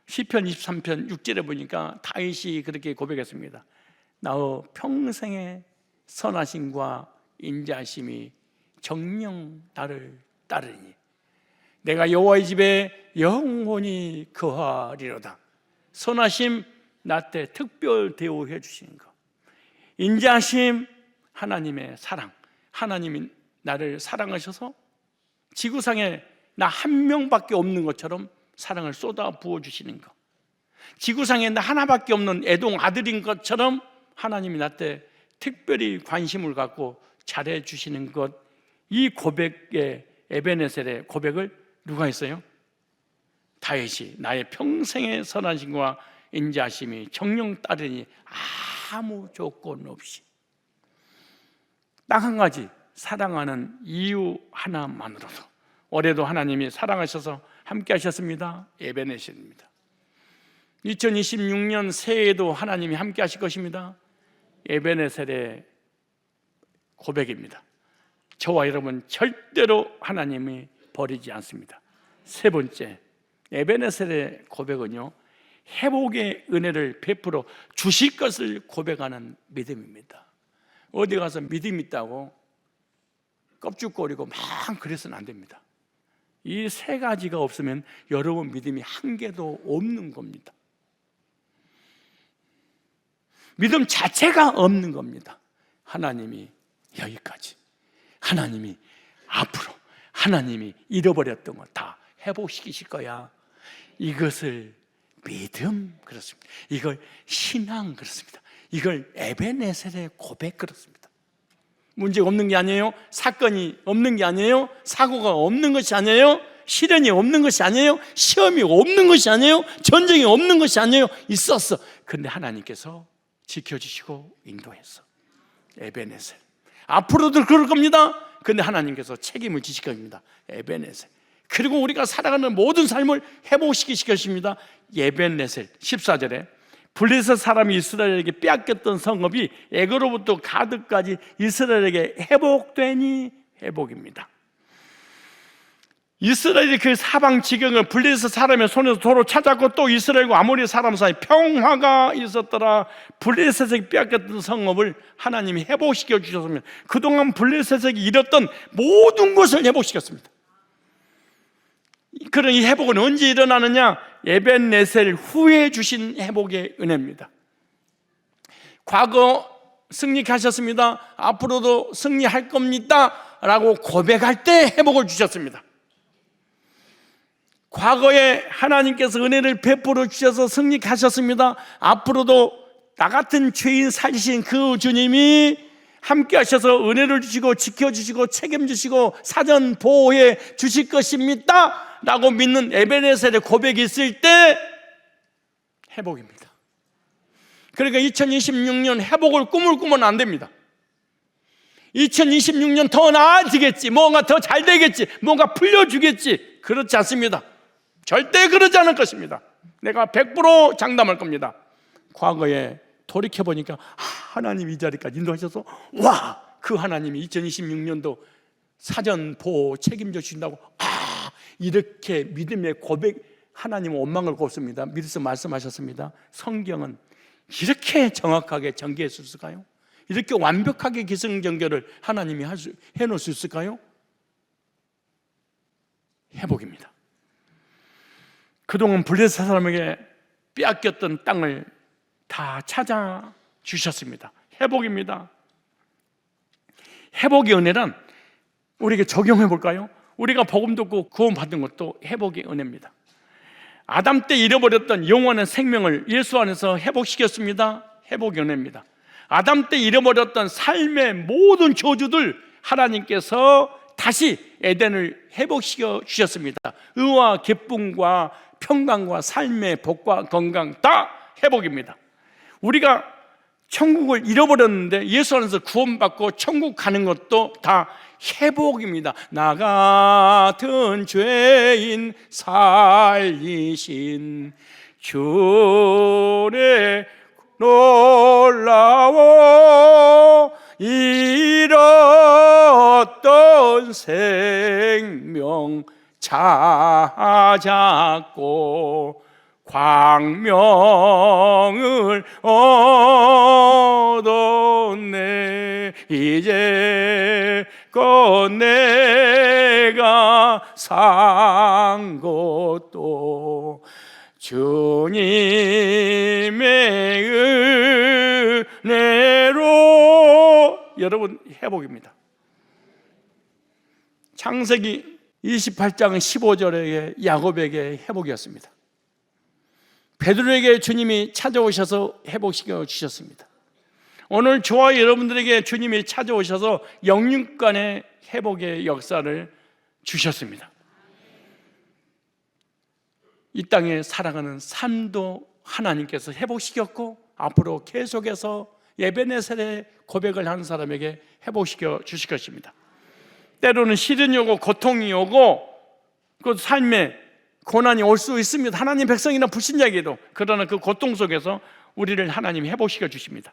시편 23편 6절에 보니까 다윗이 그렇게 고백했습니다. 나의 평생의 선하심과 인자하심이 정녕 나를 따르니 내가 여호와의 집에 영원히 거하리로다. 선하심, 나 때 특별 대우해 주시는 것, 인자하심, 하나님의 사랑, 하나님이 나를 사랑하셔서 지구상에 나 한 명밖에 없는 것처럼 사랑을 쏟아 부어주시는 것, 지구상에 나 하나밖에 없는 애동 아들인 것처럼 하나님이 나 때 특별히 관심을 갖고 잘해주시는 것, 이 고백의 에베네셀의 고백을 누가 했어요? 다윗이 나의 평생의 선하심과 인자하심이 정녕 따르니 아무 조건 없이 딱 한 가지, 사랑하는 이유 하나만으로도 올해도 하나님이 사랑하셔서 함께 하셨습니다. 에베네셀입니다. 2026년 새해에도 하나님이 함께 하실 것입니다. 에베네셀의 고백입니다. 저와 여러분 절대로 하나님이 버리지 않습니다. 세 번째, 에베네셀의 고백은요, 회복의 은혜를 베풀어 주실 것을 고백하는 믿음입니다. 어디 가서 믿음 있다고 껍죽거리고 막 그래서는 안 됩니다. 이 세 가지가 없으면 여러분 믿음이 한 개도 없는 겁니다. 믿음 자체가 없는 겁니다. 하나님이 여기까지, 하나님이 앞으로, 하나님이 잃어버렸던 거 다 회복시키실 거야. 이것을 믿음 그렇습니다. 이걸 신앙 그렇습니다. 이걸 에베네셀의 고백 그렇습니다. 문제가 없는 게 아니에요. 사건이 없는 게 아니에요. 사고가 없는 것이 아니에요. 시련이 없는 것이 아니에요. 시험이 없는 것이 아니에요. 전쟁이 없는 것이 아니에요. 있었어. 근데 하나님께서 지켜주시고 인도했어. 에베네셀. 앞으로도 그럴 겁니다. 근데 하나님께서 책임을 지실 겁니다. 에베네셀. 그리고 우리가 살아가는 모든 삶을 회복시키실 것입니다. 에베네셀. 14절에 블레셋 사람이 이스라엘에게 빼앗겼던 성읍이 애굽으로부터 가드까지 이스라엘에게 회복되니 회복입니다. 이스라엘이 그 사방 지경을 블레셋 사람의 손에서 도로 찾았고, 또 이스라엘과 아모리 사람 사이 평화가 있었더라. 블레셋에게 빼앗겼던 성읍을 하나님이 회복시켜 주셨습니다. 그동안 블레셋에게 잃었던 모든 것을 회복시켰습니다. 그런 이 회복은 언제 일어나느냐? 에벤네셀 후에 주신 회복의 은혜입니다. 과거 승리하셨습니다. 앞으로도 승리할 겁니다 라고 고백할 때 회복을 주셨습니다. 과거에 하나님께서 은혜를 베풀어 주셔서 승리하셨습니다. 앞으로도 나 같은 죄인 살리신 그 주님이 함께 하셔서 은혜를 주시고 지켜주시고 책임주시고 사전 보호해 주실 것입니다 라고 믿는 에베네셀의 고백이 있을 때 회복입니다. 그러니까 2026년 회복을 꿈을 꾸면 안 됩니다. 2026년 더 나아지겠지, 뭔가 더 잘 되겠지, 뭔가 풀려주겠지, 그렇지 않습니다. 절대 그러지 않을 것입니다. 내가 100% 장담할 겁니다. 과거에 돌이켜보니까 하나님 이 자리까지 인도하셔서 와, 그 하나님이 2026년도 사전 보호 책임져 주신다고, 이렇게 믿음의 고백, 하나님은 원망을 꼽습니다. 믿어서 말씀하셨습니다. 성경은 이렇게 정확하게 전개할 수 있을까요? 이렇게 완벽하게 기승전결을 하나님이 해놓을 수 있을까요? 회복입니다. 그동안 블레셋 사람에게 빼앗겼던 땅을 다 찾아주셨습니다. 회복입니다. 회복의 은혜란 우리에게 적용해 볼까요? 우리가 복음 듣고 구원받은 것도 회복의 은혜입니다. 아담 때 잃어버렸던 영원한 생명을 예수 안에서 회복시켰습니다. 회복의 은혜입니다. 아담 때 잃어버렸던 삶의 모든 저주들 하나님께서 다시 에덴을 회복시켜 주셨습니다. 의와 기쁨과 평강과 삶의 복과 건강 다 회복입니다. 우리가 천국을 잃어버렸는데 예수 안에서 구원받고 천국 가는 것도 다 회복입니다. 나 같은 죄인 살리신 주의 놀라워 잃었던 생명 찾았고 광명을 얻었네. 이제껏 내가 산 것도 주님의 은혜로. 여러분, 회복입니다. 창세기 28장 15절에 야곱에게 회복이었습니다. 베드로에게 주님이 찾아오셔서 회복시켜 주셨습니다. 오늘 저와 여러분들에게 주님이 찾아오셔서 영육간의 회복의 역사를 주셨습니다. 이 땅에 살아가는 삶도 하나님께서 회복시켰고 앞으로 계속해서 에베네셀의 고백을 하는 사람에게 회복시켜 주실 것입니다. 때로는 시련이 오고 고통이 오고 그 삶에 고난이 올 수 있습니다. 하나님 백성이나 불신자에게도. 그러나 그 고통 속에서 우리를 하나님이 회복시켜 주십니다.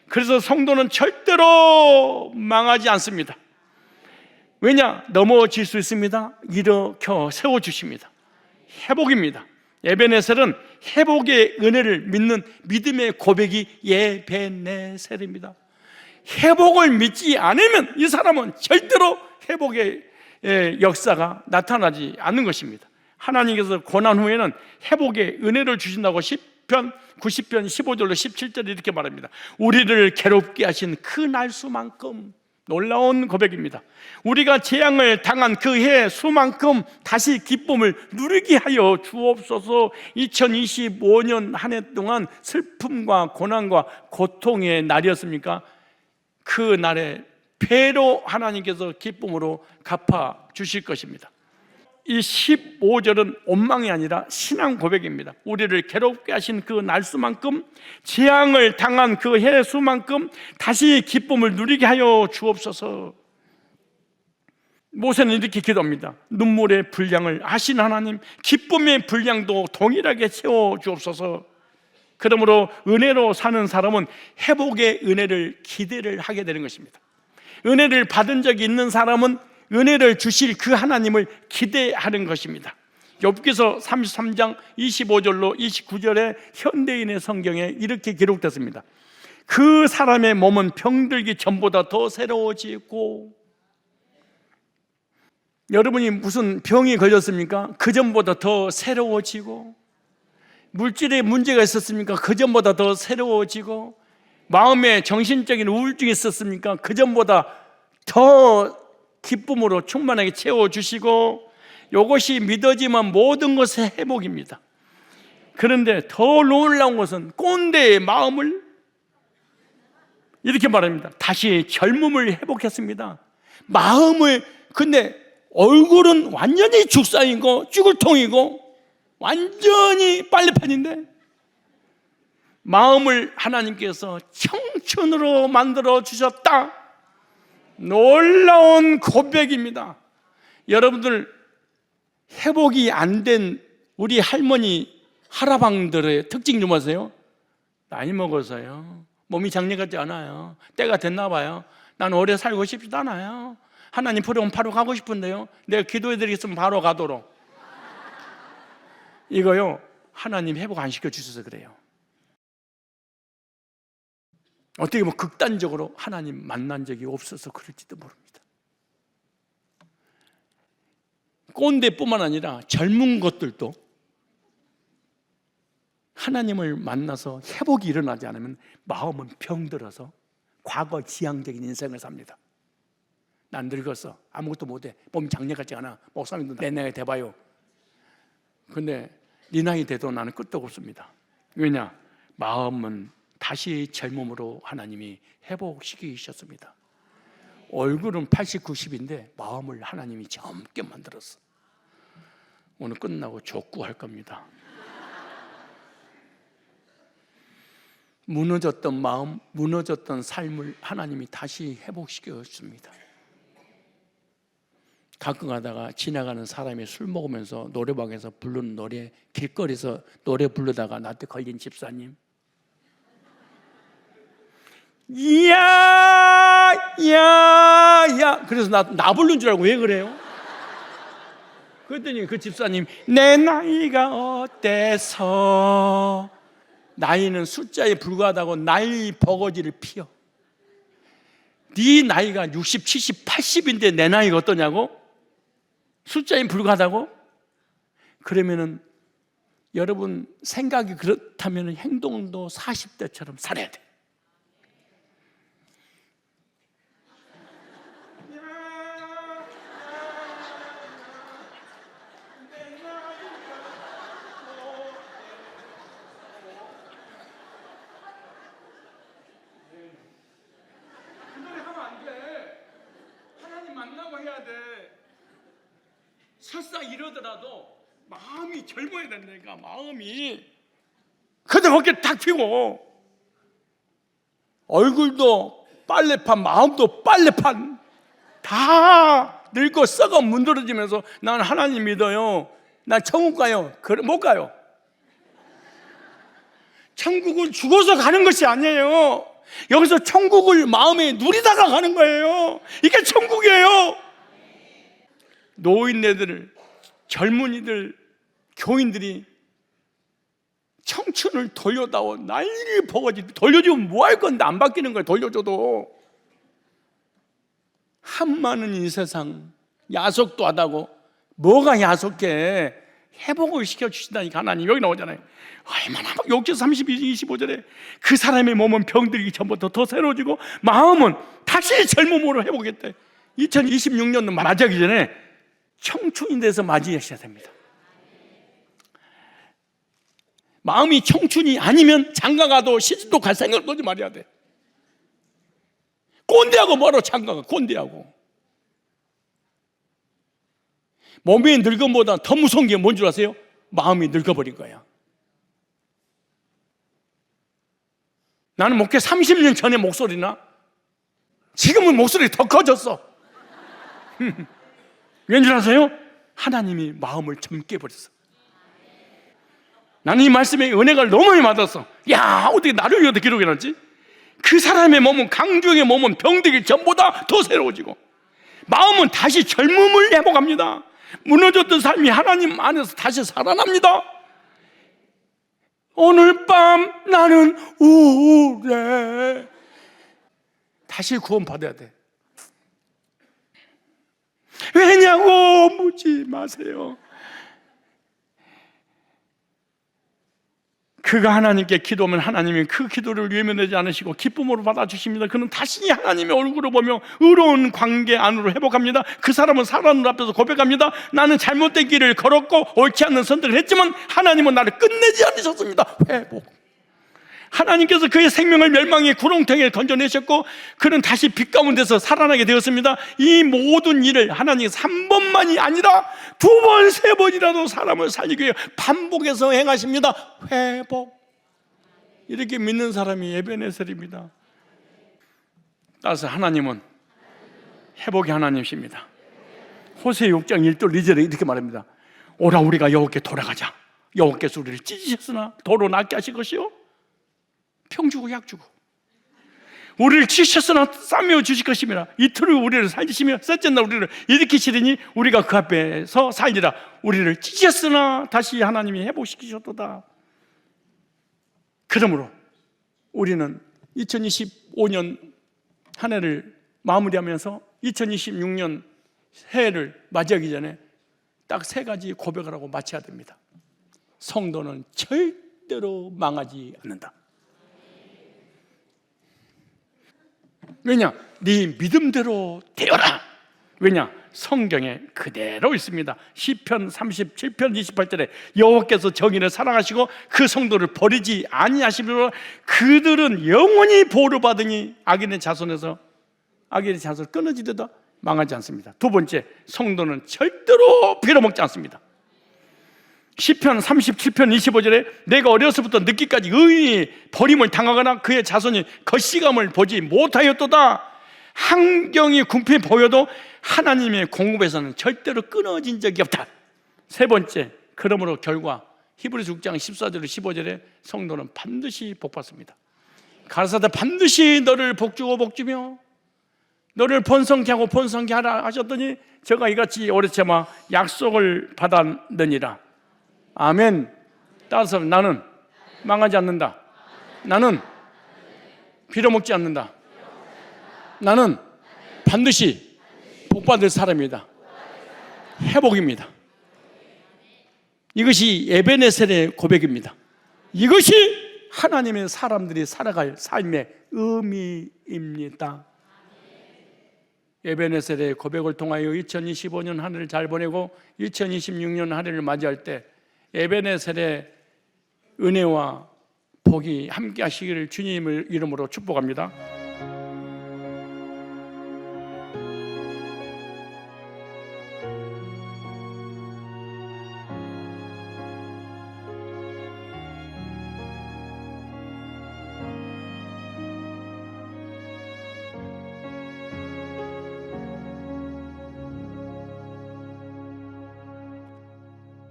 그래서 성도는 절대로 망하지 않습니다. 왜냐? 넘어질 수 있습니다. 일으켜 세워주십니다. 회복입니다. 에베네셀은 회복의 은혜를 믿는 믿음의 고백이 에베네셀입니다. 회복을 믿지 않으면 이 사람은 절대로 회복의 역사가 나타나지 않는 것입니다. 하나님께서 고난 후에는 회복의 은혜를 주신다고 시편 90편 15절로 17절 이렇게 말합니다. 우리를 괴롭게 하신 그 날수만큼, 놀라운 고백입니다. 우리가 재앙을 당한 그 해 수만큼 다시 기쁨을 누리게 하여 주옵소서. 2025년 한 해 동안 슬픔과 고난과 고통의 날이었습니까? 그 날에 배로 하나님께서 기쁨으로 갚아 주실 것입니다. 이 15절은 원망이 아니라 신앙 고백입니다. 우리를 괴롭게 하신 그 날수만큼, 재앙을 당한 그 해 수만큼 다시 기쁨을 누리게 하여 주옵소서. 모세는 이렇게 기도합니다. 눈물의 분량을 아신 하나님, 기쁨의 분량도 동일하게 채워 주옵소서. 그러므로 은혜로 사는 사람은 회복의 은혜를 기대를 하게 되는 것입니다. 은혜를 받은 적이 있는 사람은 은혜를 주실 그 하나님을 기대하는 것입니다. 욥기서 33장 25절로 29절의 현대인의 성경에 이렇게 기록됐습니다. 그 사람의 몸은 병들기 전보다 더 새로워지고, 여러분이 무슨 병이 걸렸습니까? 그 전보다 더 새로워지고, 물질에 문제가 있었습니까? 그 전보다 더 새로워지고, 마음에 정신적인 우울증이 있었습니까? 그 전보다 더 기쁨으로 충만하게 채워주시고, 이것이 믿어지면 모든 것의 회복입니다. 그런데 더 놀라운 것은 꼰대의 마음을 이렇게 말합니다. 다시 젊음을 회복했습니다. 마음을, 근데 얼굴은 완전히 죽상이고 쭈글통이고 완전히 빨래판인데, 마음을 하나님께서 청춘으로 만들어 주셨다. 놀라운 고백입니다. 여러분들, 회복이 안 된 우리 할머니, 할아방들의 특징 좀 아세요? 나이 먹어서요, 몸이 장래 같지 않아요. 때가 됐나 봐요. 난 오래 살고 싶지도 않아요. 하나님 부르면 바로 가고 싶은데요, 내가 기도해 드리겠으면 바로 가도록. 이거요, 하나님 회복 안 시켜주셔서 그래요. 어떻게 보면 극단적으로 하나님 만난 적이 없어서 그럴지도 모릅니다. 꼰대뿐만 아니라 젊은 것들도 하나님을 만나서 회복이 일어나지 않으면 마음은 병들어서 과거 지향적인 인생을 삽니다. 난 늙었어, 아무것도 못해, 몸이 장래 같지 않아, 목사님도 내 나이 돼봐요. 근데 네 나이 돼도 나는 끄떡 없습니다. 왜냐? 마음은 다시 젊음으로 하나님이 회복시키셨습니다. 얼굴은 80, 90인데 마음을 하나님이 젊게 만들었어. 오늘 끝나고 족구할 겁니다. 무너졌던 마음, 무너졌던 삶을 하나님이 다시 회복시켰습니다. 가끔 가다가 지나가는 사람이 술 먹으면서 노래방에서 부르는 노래, 길거리에서 노래 부르다가 나한테 걸린 집사님, 야, 그래서 나 부른 줄 알고 왜 그래요? 그랬더니 그 집사님, 내 나이가 어때서, 나이는 숫자에 불과하다고 나이 버거지를 피워. 네 나이가 60, 70, 80인데 내 나이가 어떠냐고? 숫자에 불과하다고? 그러면은 여러분 생각이 그렇다면 행동도 40대처럼 살아야 돼. 만나고 해야 돼. 설사 이러더라도 마음이 젊어야 된다니까, 마음이. 근데 거기에 딱 피고 얼굴도 빨래판, 마음도 빨래판, 다 늙고 썩어 문드러지면서 난 하나님 믿어요, 난 천국 가요. 그래, 못 가요. 천국은 죽어서 가는 것이 아니에요. 여기서 천국을 마음에 누리다가 가는 거예요. 이게 천국이에요. 노인네들, 젊은이들, 교인들이 청춘을 돌려다오 나이를 버거지. 돌려주면 뭐 할 건데 안 바뀌는 거예요. 돌려줘도. 한 많은 이 세상 야속도 하다고. 뭐가 야속해? 회복을 시켜주신다니까 하나님. 여기 나오잖아요. 얼마나 막 욕해서 25절에 그 사람의 몸은 병들기 전부터 더 새로워지고 마음은 다시 젊음으로 회복했대. 2026년도 맞이하기 전에 청춘이 돼서 맞이하셔야 됩니다. 마음이 청춘이 아니면 장가가도 시집도 갈 생각을 하지 말아야 돼. 꼰대하고 뭐하러 장가가, 꼰대하고. 몸이 늙음보다 더 무서운 게 뭔 줄 아세요? 마음이 늙어버린 거야. 나는 목회 30년 전에 목소리나 지금은 목소리 더 커졌어. 왠 줄 아세요? 하나님이 마음을 젊게 해버렸어. 나는 이 말씀에 은혜가 너무 많이 받았어. 야, 어떻게 나를 위해서 기록해놨지? 그 사람의 몸은, 강주의 몸은 병들기 전보다 더 새로워지고 마음은 다시 젊음을 회복합니다. 무너졌던 삶이 하나님 안에서 다시 살아납니다. 오늘 밤 나는 우울해. 다시 구원받아야 돼. 왜냐고 묻지 마세요. 그가 하나님께 기도하면 하나님이 그 기도를 외면하지 않으시고 기쁨으로 받아주십니다. 그는 다시 하나님의 얼굴을 보며 의로운 관계 안으로 회복합니다. 그 사람은 사람 앞에서 고백합니다. 나는 잘못된 길을 걸었고 옳지 않는 선택을 했지만 하나님은 나를 끝내지 않으셨습니다. 회복. 하나님께서 그의 생명을 멸망의 구렁텅이에 건져내셨고 그는 다시 빛 가운데서 살아나게 되었습니다. 이 모든 일을 하나님께서 한 번만이 아니라 두 번, 세 번이라도 사람을 살리기 위해 반복해서 행하십니다. 회복. 이렇게 믿는 사람이 에베네셀입니다. 따라서 하나님은 회복의 하나님이십니다. 호세아 6장 1절 2절에 이렇게 말합니다. 오라 우리가 여호와께 돌아가자. 여호와께서 우리를 찢으셨으나 도로 낫게 하실 것이요 평 주고 약 주고 우리를 치셨으나 싸매어 주실 것이며 이틀을 우리를 살리시며 셋째 날 우리를 일으키시리니 우리가 그 앞에서 살리라. 우리를 찢으셨으나 다시 하나님이 회복시키셨도다. 그러므로 우리는 2025년 한 해를 마무리하면서 2026년 새해를 맞이하기 전에 딱 세 가지 고백을 하고 마쳐야 됩니다. 성도는 절대로 망하지 않는다. 왜냐? 네 믿음대로 되어라. 왜냐? 성경에 그대로 있습니다. 시편 37편 28절에 여호와께서 정의를 사랑하시고 그 성도를 버리지 아니하시므로 그들은 영원히 보호를 받으니 악인의 자손에서 악인의 자손 끊어지려다 망하지 않습니다. 두 번째, 성도는 절대로 빌어먹지 않습니다. 시편 37편 25절에 내가 어려서부터 늦기까지 의인이 버림을 당하거나 그의 자손이 거시감을 보지 못하였도다. 환경이 궁핍해 보여도 하나님의 공급에서는 절대로 끊어진 적이 없다. 세 번째, 그러므로 결과 히브리서 6장 14절 15절에 성도는 반드시 복받습니다. 가라사대 반드시 너를 복주고 복주며 너를 번성케 하고 번성케 하라 하셨더니 저가 이같이 오래차마 약속을 받았느니라. 아멘. 따라서 나는 망하지 않는다. 나는 빌어먹지 않는다. 나는 반드시 복받을 사람이다. 회복입니다. 이것이 에베네셀의 고백입니다. 이것이 하나님의 사람들이 살아갈 삶의 의미입니다. 에베네셀의 고백을 통하여 2025년 한 해를 잘 보내고 2026년 한 해를 맞이할 때 에베네셀의 은혜와 복이 함께 하시기를 주님의 이름으로 축복합니다.